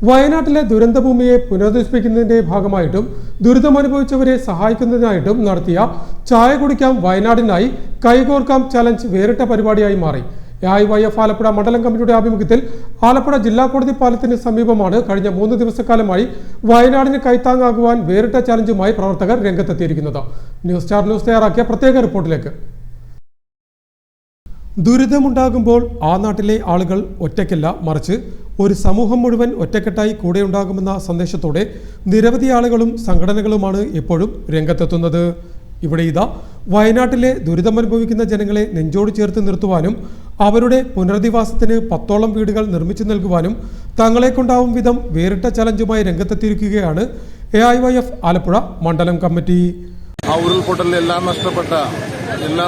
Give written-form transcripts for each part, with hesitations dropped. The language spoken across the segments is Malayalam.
വയനാട്ടിലെ ദുരന്തഭൂമിയെ പുനരധിവസിപ്പിക്കുന്നതിന്റെ ഭാഗമായിട്ടും ദുരിതമനുഭവിച്ചവരെ സഹായിക്കുന്നതിനായിട്ടും നടത്തിയ ചായ കുടിക്കാം വയനാടിനായി കൈകോർക്കാം ചലഞ്ച് വേറിട്ട പരിപാടിയായി മാറി. AIYF ആലപ്പുഴ മണ്ഡലം കമ്മിറ്റിയുടെ ആഭിമുഖ്യത്തിൽ ആലപ്പുഴ ജില്ലാ കോടതി പാലത്തിന് സമീപമാണ് കഴിഞ്ഞ 3 ദിവസക്കാലമായി വയനാടിന് കൈത്താങ്ങാകുവാൻ വേറിട്ട ചലഞ്ചുമായി പ്രവർത്തകർ രംഗത്തെത്തിയിരിക്കുന്നത്. ന്യൂസ് സ്റ്റാർ ന്യൂസ് തയ്യാറാക്കിയ പ്രത്യേക റിപ്പോർട്ടിലേക്ക്. ദുരിതമുണ്ടാകുമ്പോൾ ആ നാട്ടിലെ ആളുകൾ ഒറ്റയ്ക്കല്ല, മറിച്ച് ഒരു സമൂഹം മുഴുവൻ ഒറ്റക്കെട്ടായി കൂടെയുണ്ടാകുമെന്ന സന്ദേശത്തോടെ നിരവധി ആളുകളും സംഘടനകളുമാണ് എപ്പോഴും രംഗത്തെത്തുന്നത്. ഇവിടെ ഇതാ വയനാട്ടിലെ ദുരിതമനുഭവിക്കുന്ന ജനങ്ങളെ നെഞ്ചോട് ചേർത്ത് നിർത്തുവാനും അവരുടെ പുനരധിവാസത്തിന് 10ഓളം വീടുകൾ നിർമ്മിച്ചു നൽകുവാനും തങ്ങളെ കൊണ്ടാവും വിധം വേറിട്ട ചലഞ്ചുമായി രംഗത്തെത്തിയിരിക്കുകയാണ് AIYF ആലപ്പുഴ മണ്ഡലം കമ്മിറ്റി. ആ ഉരുൾപൊട്ടലിൽ എല്ലാം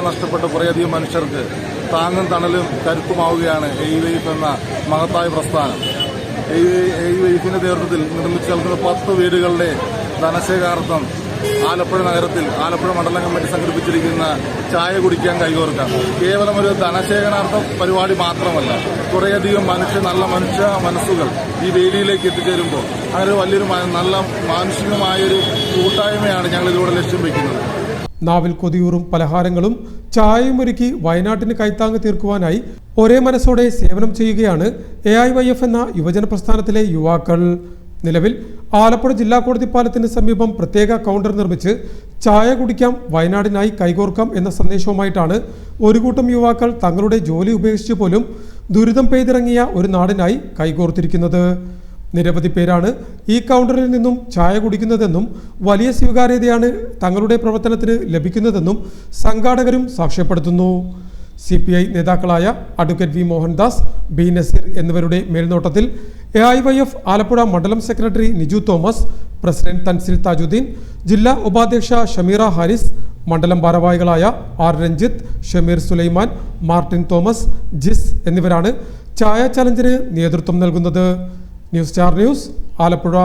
നഷ്ടപ്പെട്ട കുറേയധികം മനുഷ്യർക്ക് താങ്ങും തണലും കരുത്തുമാവുകയാണ് AIYF എന്ന മഹത്തായ പ്രസ്ഥാനം. AIYFിന്റെ നേതൃത്വത്തിൽ നിർമ്മിച്ചു നൽകുന്ന 10 വീടുകളുടെ ധനശേഖരാർത്ഥം ആലപ്പുഴ നഗരത്തിൽ ആലപ്പുഴ മണ്ഡലം കമ്മിറ്റി സംഘടിപ്പിച്ചിരിക്കുന്ന ചായ കുടിക്കാൻ കൈകോർക്കാം കേവലം ഒരു ധനശേഖരാർത്ഥ പരിപാടി മാത്രമല്ല, കുറേയധികം നല്ല മനുഷ്യ മനസ്സുകൾ ഈ വേദിയിലേക്ക് എത്തിച്ചേരുമ്പോൾ അങ്ങനെ വലിയൊരു നല്ല മാനുഷികമായൊരു കൂട്ടായ്മയാണ് ഞങ്ങൾ ഇതിലൂടെ ലക്ഷ്യം വയ്ക്കുന്നത്. നാവിൽ കൊതിയൂറും പലഹാരങ്ങളും ചായയും ഒരുക്കി വയനാട്ടിന് കൈത്താങ്ങ് തീർക്കുവാനായി ഒരേ മനസ്സോടെ സേവനം ചെയ്യുകയാണ് AIYF എന്ന യുവജന പ്രസ്ഥാനത്തിലെ യുവാക്കൾ. നിലവിൽ ആലപ്പുഴ ജില്ലാ കോടതി പാലത്തിന് സമീപം പ്രത്യേക കൗണ്ടർ നിർമ്മിച്ച് ചായ കുടിക്കാം വയനാടിനായി കൈകോർക്കാം എന്ന സന്ദേശവുമായിട്ടാണ് ഒരു കൂട്ടം യുവാക്കൾ തങ്ങളുടെ ജോലി ഉപേക്ഷിച്ച് പോലും ദുരിതം പെയ്തിറങ്ങിയ ഒരു നാടിനായി കൈകോർത്തിരിക്കുന്നത്. നിരവധി പേരാണ് ഈ കൗണ്ടറിൽ നിന്നും ചായ കുടിക്കുന്നതെന്നും വലിയ സ്വീകാര്യതയാണ് തങ്ങളുടെ പ്രവർത്തനത്തിന് ലഭിക്കുന്നതെന്നും സംഘാടകരും സാക്ഷ്യപ്പെടുത്തുന്നു. CPI നേതാക്കളായ advocate V Mohandas, B Naseer എന്നിവരുടെ മേൽനോട്ടത്തിൽ AIYF ആലപ്പുഴ മണ്ഡലം സെക്രട്ടറി നിജു തോമസ്, പ്രസിഡന്റ് തൻസിൽ താജുദ്ദീൻ, ജില്ലാ ഉപാധ്യക്ഷ ഷമീറ ഹാരിസ്, മണ്ഡലം ഭാരവാഹികളായ R രഞ്ജിത്ത്, ഷമീർ സുലൈമാൻ, മാർട്ടിൻ തോമസ്, ജിസ് എന്നിവരാണ് ചായ ചലഞ്ചിന് നേതൃത്വം നൽകുന്നത്. News star news Alappuzha.